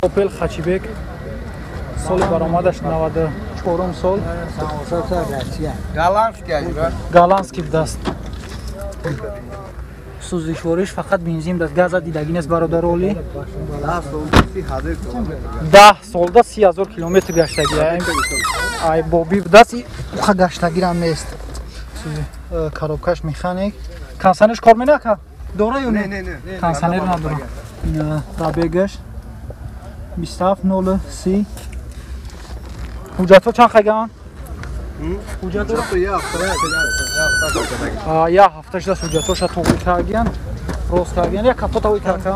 Opel Хачибек. Соли баромадаш 94 сол. Голландский даст. Сӯзишвориш фақат бензин даст. Газа дидаги нест бародароли. 10 солда 30,000 километр гаштаги. Ай боби даст уха гаштагирам нест. Коробкаш механик. Консанерш кор менака? Дора ё не? Консанер надора. Пробегаш 27:030. Ҳуҷҷатҳо чанд қаган? Ҳуҷҷатҳо я ҳафта шуда ҳуҷҷатҳоша тоғӣ кардиян, рост кардиян, як ҳафта тавои кардам.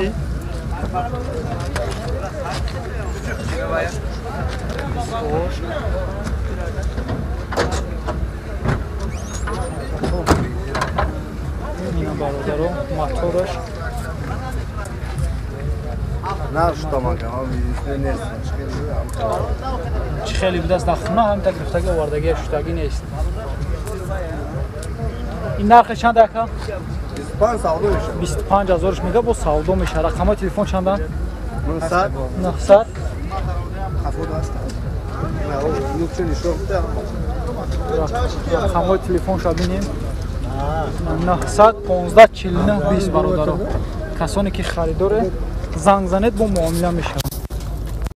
Мина бародаро мотораш чӣ хеле будаст дар хона ҳамин гирифтаги овардаги шудаги нест. ин нархи чанд ака? 25,000 мега бо савдо меша. Рақамои телефон чандан? 900 рақамои телефонша бинем 900 15 49 20 бародаро. касоне ки харидоре занг занед бо муомила мешавад.